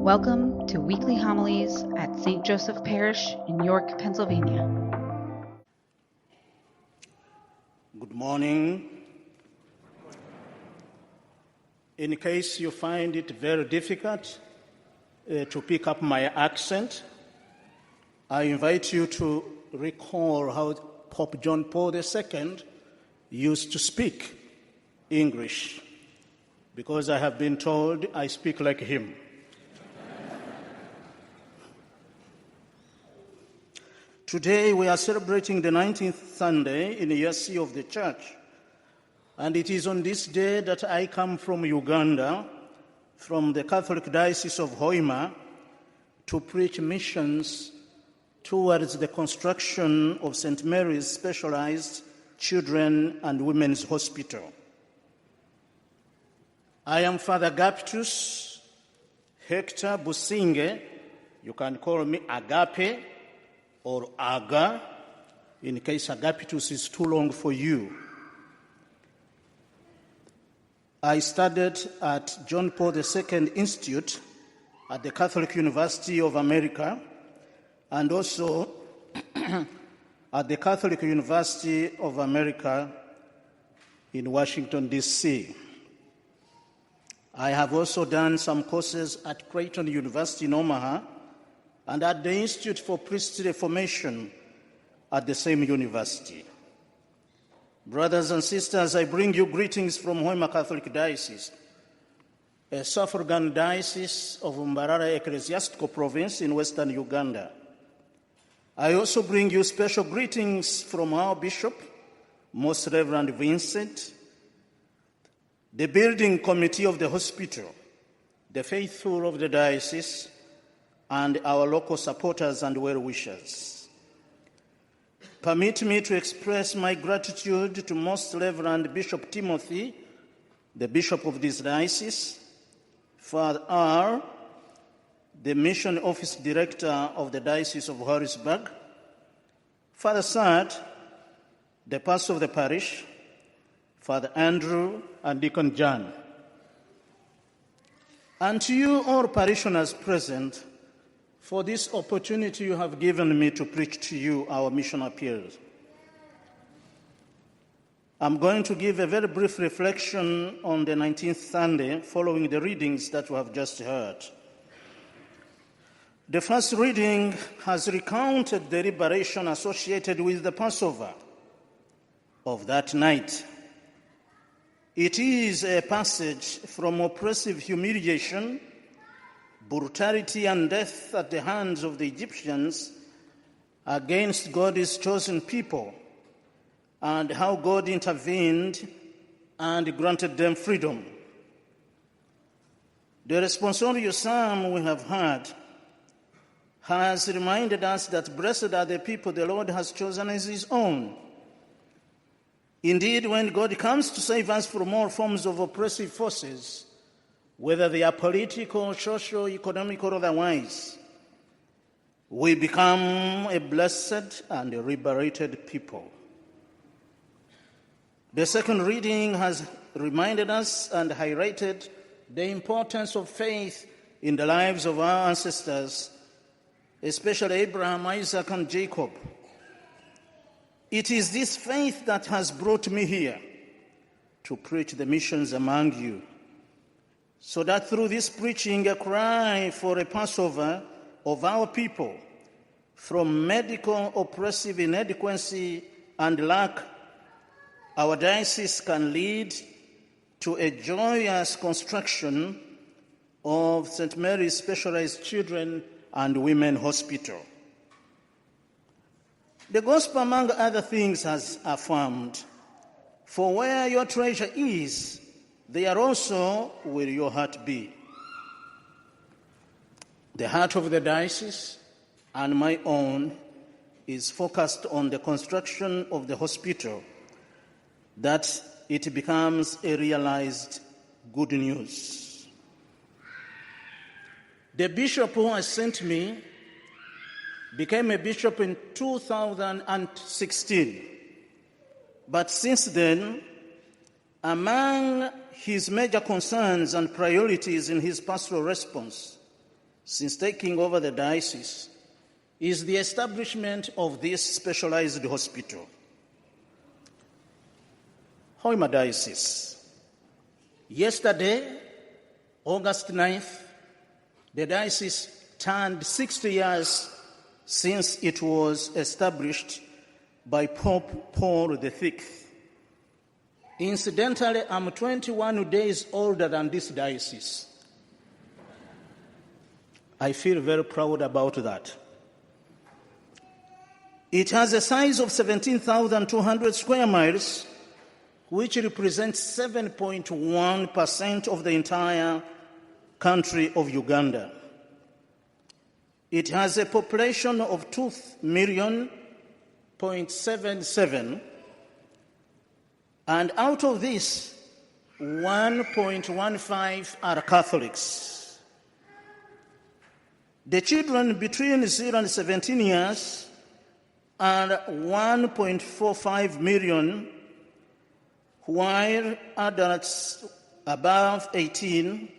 Welcome to Weekly Homilies at St. Joseph Parish in York, Pennsylvania. Good morning. In case you find it very difficult to pick up my accent, I invite you to recall how Pope John Paul II used to speak English, because I have been told I speak like him. Today we are celebrating the 19th Sunday in the year C of the Church, and it is on this day that I come from Uganda, from the Catholic Diocese of Hoima, to preach missions towards the construction of St. Mary's Specialized Children and Women's Hospital. I am Father Agapitus Hector Businge. You can call me Agape or Aga, in case Agapitus is too long for you. I studied at John Paul II Institute at the Catholic University of America and also at the Catholic University of America in Washington, D.C. I have also done some courses at Creighton University in Omaha and at the Institute for Priestly Formation at the same university. Brothers and sisters, I bring you greetings from Hoima Catholic Diocese, a suffragan diocese of Mbarara Ecclesiastical Province in western Uganda. I also bring you special greetings from our Bishop, Most Reverend Vincent, the building committee of the hospital, the faithful of the diocese, and our local supporters and well-wishers. Permit me to express my gratitude to Most Reverend Bishop Timothy, the Bishop of this diocese, Father R., the Mission Office Director of the Diocese of Harrisburg, Father Sad, the pastor of the parish, Father Andrew, and Deacon John. And to you all parishioners present, for this opportunity you have given me to preach to you our mission appeals. I'm going to give a very brief reflection on the 19th Sunday following the readings that we have just heard. The first reading has recounted the liberation associated with the Passover of that night. It is a passage from oppressive humiliation, brutality, and death at the hands of the Egyptians against God's chosen people, and how God intervened and granted them freedom. The responsorial psalm we have heard has reminded us that blessed are the people the Lord has chosen as his own. Indeed, when God comes to save us from all forms of oppressive forces, whether they are political, social, economic, or otherwise, we become a blessed and a liberated people. The second reading has reminded us and highlighted the importance of faith in the lives of our ancestors, especially Abraham, Isaac, and Jacob. It is this faith that has brought me here to preach the missions among you, so that through this preaching, a cry for a Passover of our people from medical oppressive inadequacy and lack, our diocese can lead to a joyous construction of St. Mary's Specialized Children and Women Hospital. The gospel, among other things, has affirmed, "For where your treasure is, there also will your heart be." The heart of the diocese and my own is focused on the construction of the hospital, that it becomes a realized good news. The bishop who has sent me became a bishop in 2016. But since then, among his major concerns and priorities in his pastoral response since taking over the diocese is the establishment of this specialized hospital. Hoima Diocese. Yesterday, August 9th, the diocese turned 60 years since it was established by Pope Paul VI. Incidentally, I'm 21 days older than this diocese. I feel very proud about that. It has a size of 17,200 square miles, which represents 7.1% of the entire country of Uganda. It has a population of 2,000,077, and out of this, 1.15 are Catholics. The children between 0 and 17 years are 1.45 million, while adults above 18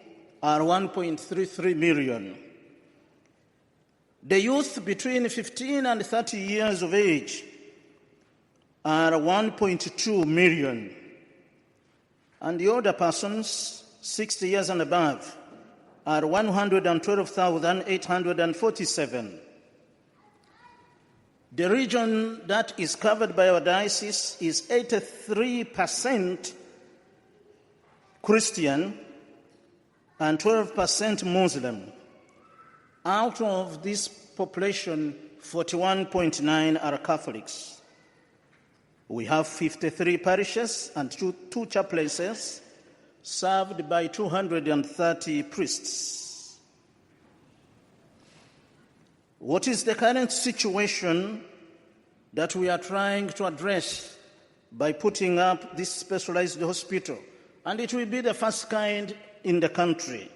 are 1.33 million. The youth between 15 and 30 years of age are 1.2 million, and the older persons, 60 years and above, are 112,847. The region that is covered by our diocese is 83% Christian and 12% Muslim. Out of this population, 41.9 are Catholics. We have 53 parishes and two chaplaincies served by 230 priests. What is the current situation that we are trying to address by putting up this specialized hospital? And it will be the first kind in the country.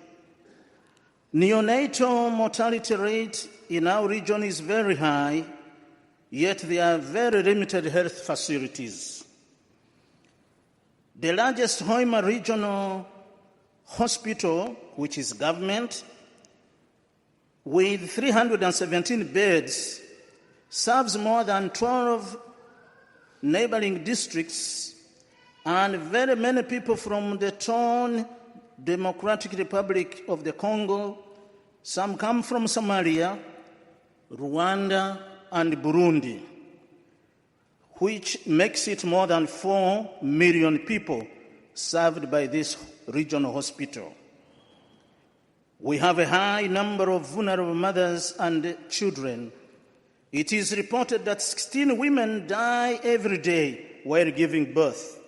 Neonatal mortality rate in our region is very high, yet there are very limited health facilities. The largest Hoima regional hospital, which is government, with 317 beds, serves more than 12 neighboring districts, and very many people from the torn Democratic Republic of the Congo. Some come from Somalia, Rwanda, and Burundi, which makes it more than 4 million people served by this regional hospital. We have a high number of vulnerable mothers and children. It is reported that 16 women die every day while giving birth.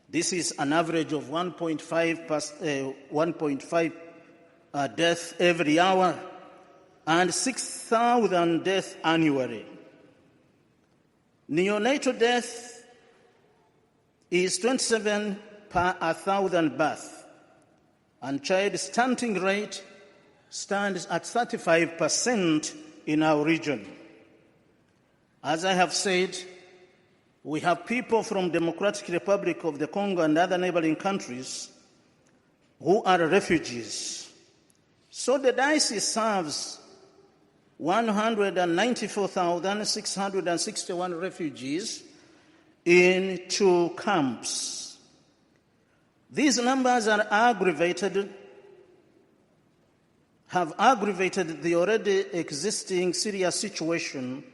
This is an average of 1.5 deaths every hour and 6,000 deaths annually. Neonatal death is 27 per 1,000 births, and child stunting rate stands at 35% in our region. As I have said, we have people from Democratic Republic of the Congo and other neighboring countries who are refugees. So the diocese serves 194,661 refugees in 2 camps. These numbers have aggravated the already existing serious situation,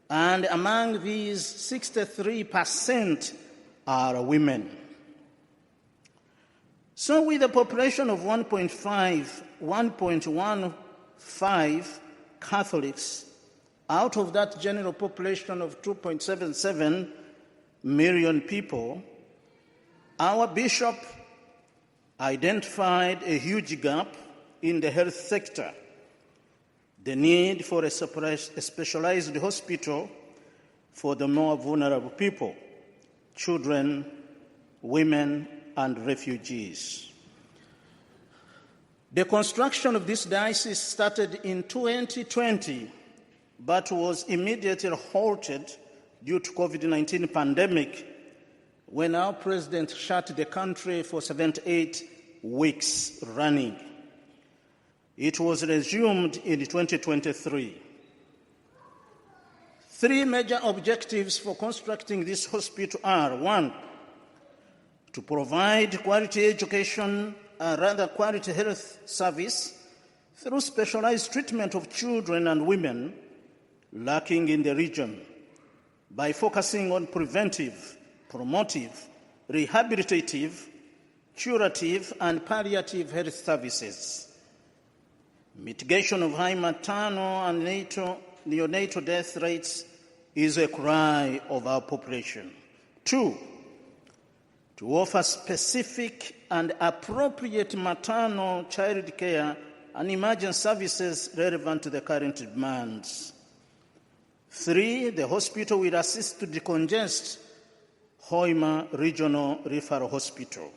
and among these, 63% are women. So with a population of 1.15 Catholics, out of that general population of 2.77 million people, our bishop identified a huge gap in the health sector, the need for a specialized hospital for the more vulnerable people, children, women, and refugees. The construction of this diocese started in 2020, but was immediately halted due to COVID-19 pandemic when our president shut the country for 78 weeks running. It was resumed in 2023. 3 major objectives for constructing this hospital are: 1, to provide quality education, quality health service through specialized treatment of children and women lacking in the region by focusing on preventive, promotive, rehabilitative, curative, and palliative health services. Mitigation of high maternal and neonatal death rates is a cry of our population. 2, to offer specific and appropriate maternal child care and emergency services relevant to the current demands. 3, the hospital will assist to decongest Hoima Regional Referral Hospital.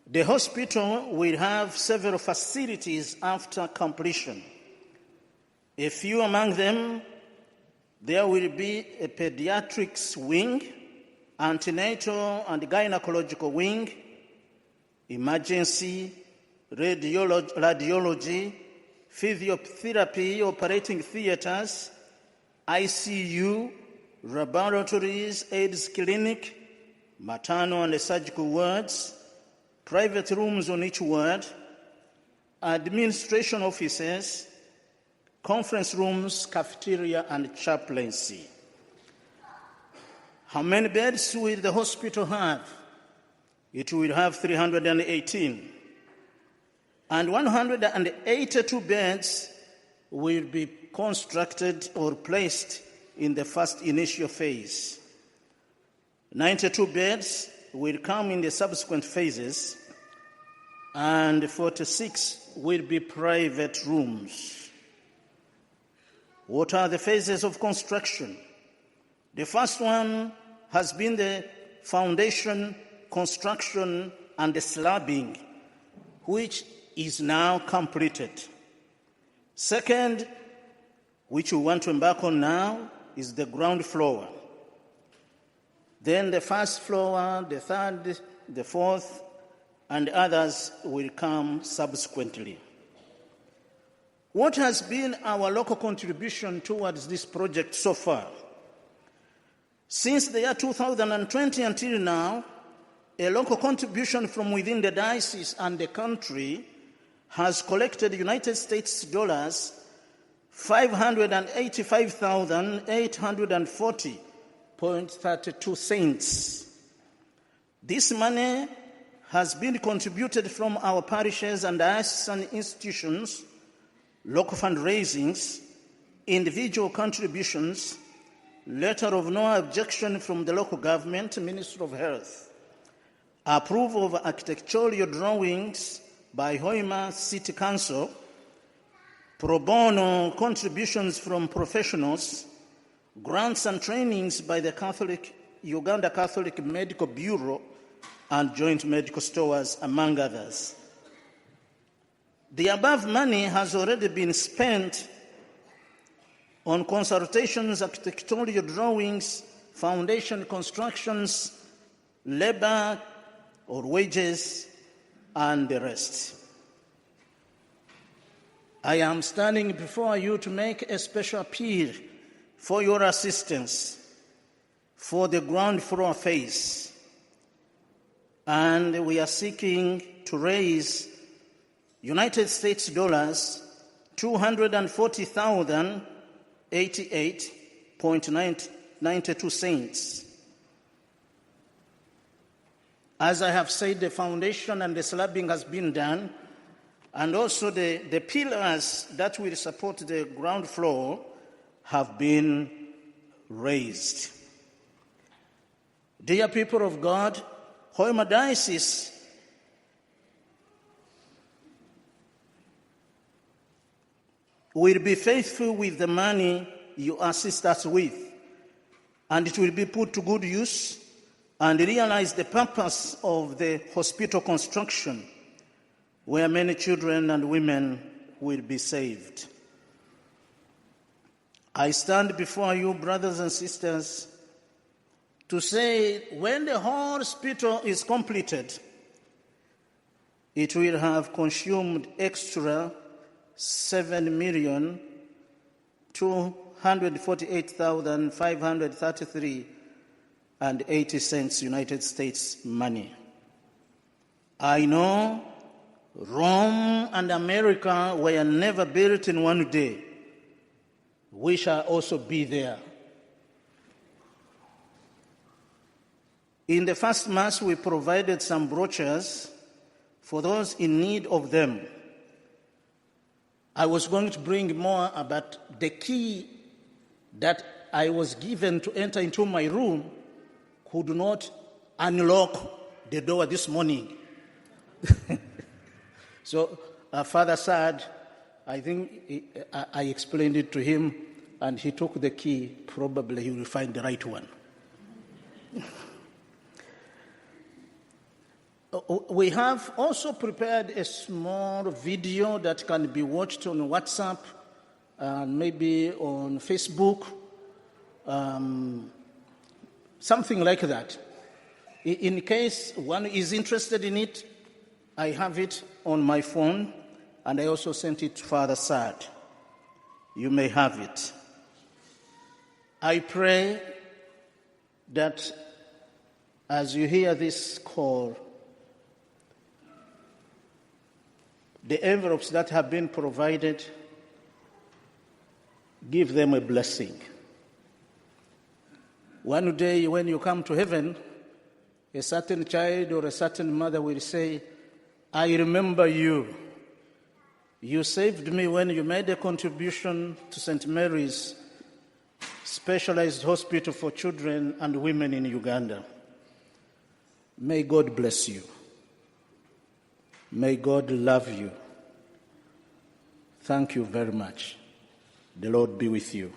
The hospital will have several facilities after completion. A few among them, there will be a pediatrics wing, antenatal and gynecological wing, emergency, radiology, physiotherapy, operating theaters, ICU, laboratories, AIDS clinic, maternal and surgical wards, private rooms on each ward, administration offices, conference rooms, cafeteria, and chaplaincy. How many beds will the hospital have? It will have 318. And 182 beds will be constructed or placed in the first initial phase. 92 beds will come in the subsequent phases, and 46 will be private rooms. What are the phases of construction? The first one has been the foundation, construction, and the slabbing, which is now completed. Second, which we want to embark on now, is the ground floor. Then the first floor, the third, the fourth, and others will come subsequently. What has been our local contribution towards this project so far? Since the year 2020 until now, a local contribution from within the diocese and the country has collected United States dollars $585,840.32. This money has been contributed from our parishes and diocesan institutions, local fundraisings, individual contributions, letter of no objection from the local government, Ministry of Health, approval of architectural drawings by Hoima City Council, pro bono contributions from professionals, grants and trainings by the Uganda Catholic Medical Bureau and Joint Medical Stores, among others. The above money has already been spent on consultations, architectural drawings, foundation constructions, labor or wages, and the rest. I am standing before you to make a special appeal for your assistance for the ground floor phase. And we are seeking to raise United States dollars $240,088.92. As I have said, the foundation and the slabbing has been done, and also the pillars that will support the ground floor have been raised. Dear people of God, Hoima Diocese will be faithful with the money you assist us with, and it will be put to good use and realize the purpose of the hospital construction, where many children and women will be saved. I stand before you, brothers and sisters, to say when the whole hospital is completed, it will have consumed extra 7,248,533.80 United States money. I know Rome and America were never built in one day. We shall also be there. In the first Mass, we provided some brochures for those in need of them. I was going to bring more about the key that I was given to enter into my room could not unlock the door this morning. So Father said, I think I explained it to him, and he took the key. Probably he will find the right one. We have also prepared a small video that can be watched on WhatsApp and maybe on Facebook, something like that. In case one is interested in it, I have it on my phone, and I also sent it to Father Sad. You may have it. I pray that as you hear this call, the envelopes that have been provided, give them a blessing. One day when you come to heaven, a certain child or a certain mother will say, I remember you. You saved me when you made a contribution to St. Mary's Specialized Hospital for Children and Women in Uganda. May God bless you. May God love you. Thank you very much. The Lord be with you.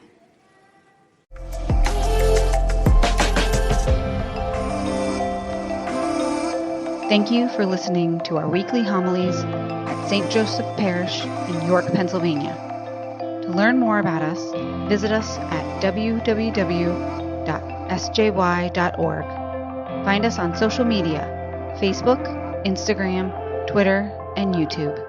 Thank you for listening to our weekly homilies at St. Joseph Parish in York, Pennsylvania. To learn more about us, visit us at www.sjy.org. Find us on social media, Facebook, Instagram, Twitter, and YouTube.